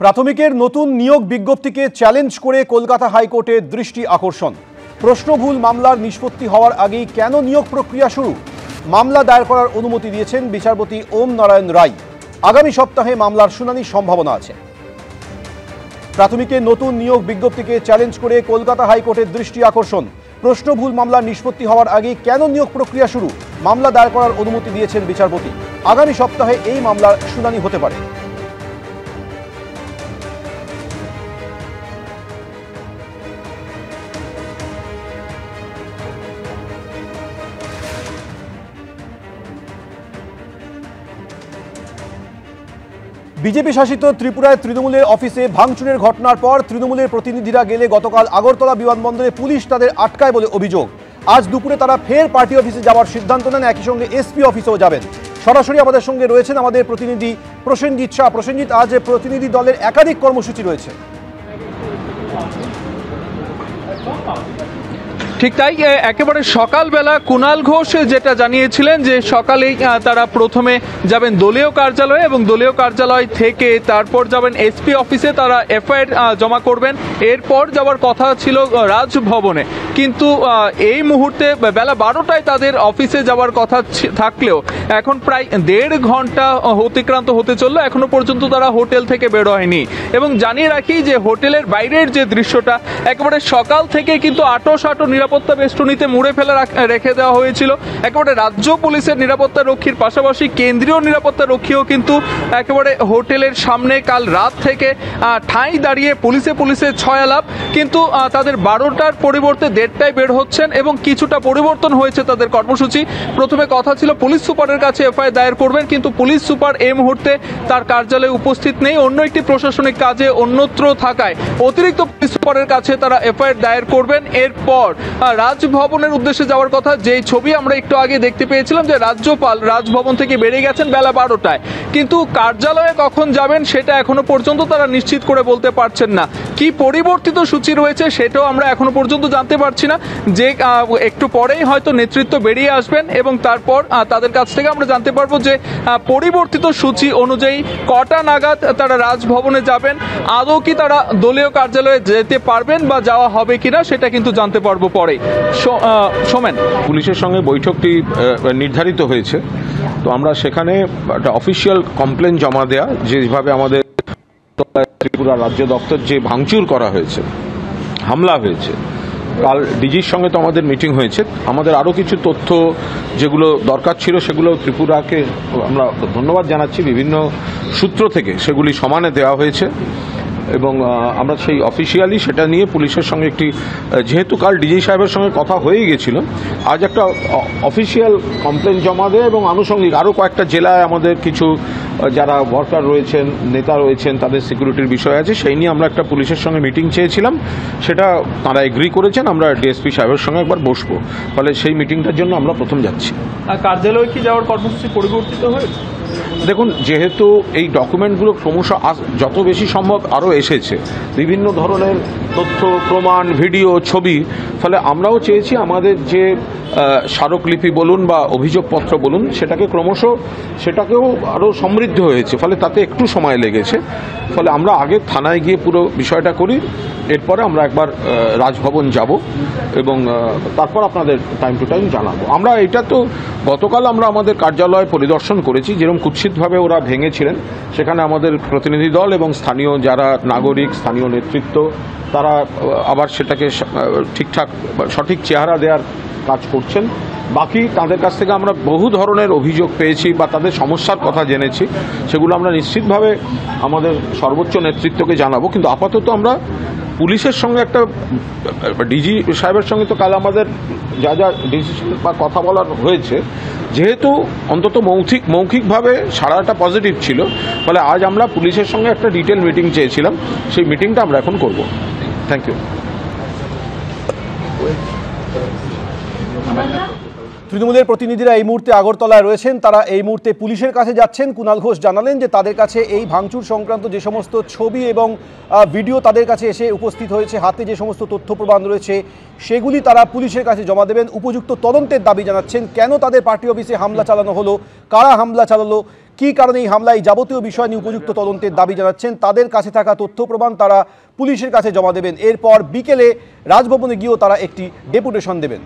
প্রাথমিকের নতুন নিয়োগ বিজ্ঞপ্তিকে চ্যালেঞ্জ করে কলকাতা হাইকোর্টের দৃষ্টি আকর্ষণ। প্রশ্নভুল মামলার নিষ্পত্তি হওয়ার আগেই কেন নিয়োগ প্রক্রিয়া শুরু? মামলা দায়ের করার অনুমতি দিয়েছেন বিচারপতি ওম নারায়ণ রায়। আগামী সপ্তাহে মামলার শুনানির সম্ভাবনা আছে। প্রাথমিকের নতুন নিয়োগ বিজ্ঞপ্তিকে চ্যালেঞ্জ করে কলকাতা হাইকোর্টের দৃষ্টি আকর্ষণ। প্রশ্নভুল মামলার নিষ্পত্তি হওয়ার আগেই কেন নিয়োগ প্রক্রিয়া শুরু? মামলা দায়ের করার অনুমতি দিয়েছেন বিচারপতি। আগামী সপ্তাহে এই মামলার শুনানি হতে পারে। বিজেপি শাসিত ত্রিপুরায় তৃণমূলের অফিসে ভাঙচুরের ঘটনার পর তৃণমূলের প্রতিনিধিরা গেলে গতকাল আগরতলা বিমানবন্দরে পুলিশ তাদের আটকায় বলে অভিযোগ। আজ দুপুরে তারা ফের পার্টি অফিসে যাওয়ার সিদ্ধান্ত নেন, একই সঙ্গে এসপি অফিসেও যাবেন। সরাসরি আমাদের সঙ্গে রয়েছেন আমাদের প্রতিনিধি প্রসেনজিৎ শাহ। প্রসেনজিৎ, আজ প্রতিনিধি দলের একাধিক কর্মসূচি রয়েছে। ঠিক তাই, একেবারে সকালবেলা কুণাল ঘোষ যেটা জানিয়েছিলেন যে সকালেই তারা প্রথমে যাবেন দলীয় কার্যালয়ে এবং দলীয় কার্যালয় থেকে তারপর যাবেন এসপি অফিসে, তারা এফআইআর জমা করবেন। এরপর যাওয়ার কথা ছিল রাজভবনে, কিন্তু এই মুহূর্তে বেলা 12টায় তাদের অফিসে যাওয়ার কথা থাকলেও এখন প্রায় 1.5 ঘন্টা অতিক্রান্ত হতে চললো, এখনো পর্যন্ত তারা হোটেল থেকে বের হয়নি। এবং জানিয়ে রাখি যে হোটেলের বাইরের যে দৃশ্যটা একেবারে সকাল থেকে কিন্তু আটো নিরাপত্তা বেষ্টনীতে মুড়ে ফেলে রেখে দেওয়া হয়েছিল। একেবারে রাজ্য পুলিশের নিরাপত্তা রক্ষীর পাশাপাশি কেন্দ্রীয় নিরাপত্তা রক্ষীও কিন্তু একেবারে হোটেলের সামনে কাল রাত থেকে ঠাঁই দাঁড়িয়ে পুলিশে ছয়ালাপ, কিন্তু তাদের 12টার পরিবর্তে 1:30টায় বের হচ্ছেন এবং কিছুটা পরিবর্তন হয়েছে তাদের কর্মসূচি। প্রথমে কথা ছিল পুলিশ সুপারের কাছে এফআইআর দায়ের করবেন, কিন্তু পুলিশ সুপার এই মুহূর্তে তার কার্যালয়ে উপস্থিত নেই, অন্য একটি প্রশাসনিক কাজে অন্যত্র থাকায় অতিরিক্ত পুলিশ সুপারের কাছে তারা এফআইআর দায়ের করবেন। এরপর রাজভবনের উদ্দেশ্যে যাওয়ার কথা, যেই ছবি আমরা একটু আগে দেখতে পেয়েছিলাম যে রাজ্যপাল রাজভবন থেকে বেরিয়ে গেছেন বেলা 12টায়, কিন্তু কার্যালয়ে কখন যাবেন সেটা এখনো পর্যন্ত তারা নিশ্চিত করে বলতে পারছেন না। কি পরিবর্তিত সূচি রয়েছে সেটাও আমরা এখনো পর্যন্ত জানতে পারছি না। যে একটু পরেই হয়তো নেতৃত্ব বেরিয়ে আসবেন এবং তারপর তাদের কাছ থেকে আমরা জানতে পারবো যে পরিবর্তিত সূচি অনুযায়ী কটা নাগাদ তারা রাজভবনে যাবেন, আদৌ কি তারা দলীয় কার্যালয়ে যেতে পারবেন বা যাওয়া হবে কিনা সেটা কিন্তু জানতে পারবো পরে। সোমেন, পুলিশের সঙ্গে বৈঠকটি নির্ধারিত হয়েছে, তো আমরা সেখানে একটা অফিসিয়াল কমপ্লেন জমা দেয়া, যেভাবে আমাদের ত্রিপুরা রাজ্য দপ্তর যে ভাঙচুর করা হয়েছে, হামলা হয়েছে, কাল ডিজির সঙ্গে তো আমাদের মিটিং হয়েছে। আমাদের আরও কিছু তথ্য যেগুলো দরকার ছিল সেগুলো ত্রিপুরাকে আমরা ধন্যবাদ জানাচ্ছি, বিভিন্ন সূত্র থেকে সেগুলি সমানে দেওয়া হয়েছে এবং আমরা সেই অফিসিয়ালি সেটা নিয়ে পুলিশের সঙ্গে একটি, যেহেতু কাল ডিজি সাহেবের সঙ্গে কথা হয়েই গেছিল, আজ একটা অফিসিয়াল কমপ্লেন জমা দেয় এবং আনুষঙ্গিক আরও কয়েকটা জেলায় আমাদের কিছু যারা ওয়ার্কার রয়েছেন, নেতা রয়েছেন, তাদের সিকিউরিটির বিষয় আছে, সেই নিয়ে আমরা একটা পুলিশের সঙ্গে মিটিং চেয়েছিলাম, সেটা তারা এগ্রি করেছেন। আমরা ডিএসপি সাহেবের সঙ্গে একবার বসবো, ফলে সেই মিটিংটার জন্য আমরা প্রথম যাচ্ছি। কার্যালয়ে কি যাওয়ার কর্মসূচি পরিবর্তিত হয়েছে? দেখুন, যেহেতু এই ডকুমেন্টগুলো ক্রমশ যত বেশি সম্ভব আরও এসেছে, বিভিন্ন ধরনের তথ্য প্রমাণ, ভিডিও, ছবি, ফলে আমরাও চেয়েছি আমাদের যে স্মারকলিপি বলুন বা অভিযোগপত্র বলুন সেটাকেও আরও সমৃদ্ধ হয়েছে, ফলে তাতে একটু সময় লেগেছে। ফলে আমরা আগে থানায় গিয়ে পুরো বিষয়টা করি, এরপরে আমরা একবার রাজভবন যাব এবং তারপর আপনাদের টাইম টু টাইম জানাবো। আমরা এটা তো গতকাল আমরা আমাদের কার্যালয় পরিদর্শন করেছি, যেরকম কুৎসিতভাবে ওরা ভেঙেছিলেন, সেখানে আমাদের প্রতিনিধি দল এবং স্থানীয় যারা নাগরিক, স্থানীয় নেতৃত্ব, তারা আবার সেটাকে ঠিকঠাক সঠিক চেহারা দেওয়ার কাজ করছেন। বাকি তাদের কাছ থেকে আমরা বহু ধরনের অভিযোগ পেয়েছি বা তাদের সমস্যার কথা জেনেছি, সেগুলো আমরা নিশ্চিতভাবে আমাদের সর্বোচ্চ নেতৃত্বকে জানাবো। কিন্তু আপাতত আমরা পুলিশের সঙ্গে একটা, ডিজি সাহেবের সঙ্গে তো কাল আমাদের যা ডিসিশন বা কথা বলার হয়েছে, যেহেতু অন্তত মৌখিকভাবে সারাটা পজিটিভ ছিল, ফলে আজ আমরা পুলিশের সঙ্গে একটা ডিটেল মিটিং চেয়েছিলাম, সেই মিটিংটা আমরা এখন করব। Thank you. তৃণমূলের প্রতিনিধিরা এই মুহূর্তে আগরতলায় রয়েছেন, তারা এই মুহূর্তে পুলিশের কাছে যাচ্ছেন। কুণাল ঘোষ জানালেন যে তাদের কাছে এই ভাঙচুর সংক্রান্ত যে সমস্ত ছবি এবং ভিডিও তাদের কাছে এসে উপস্থিত হয়েছে, হাতে যে সমস্ত তথ্য প্রমাণ রয়েছে সেগুলি তারা পুলিশের কাছে জমা দেবেন। উপযুক্ত তদন্তের দাবি জানাচ্ছেন। কেন তাদের পার্টি অফিসে হামলা চালানো হলো, কারা হামলা চালালো, কী কারণে এই হামলা, এই যাবতীয় বিষয় নিয়ে উপযুক্ত তদন্তের দাবি জানাচ্ছেন। তাদের কাছে থাকা তথ্য প্রমাণ তারা পুলিশের কাছে জমা দেবেন। এরপর বিকেলে রাজভবনে গিয়েও তারা একটি ডেপুটেশন দেবেন।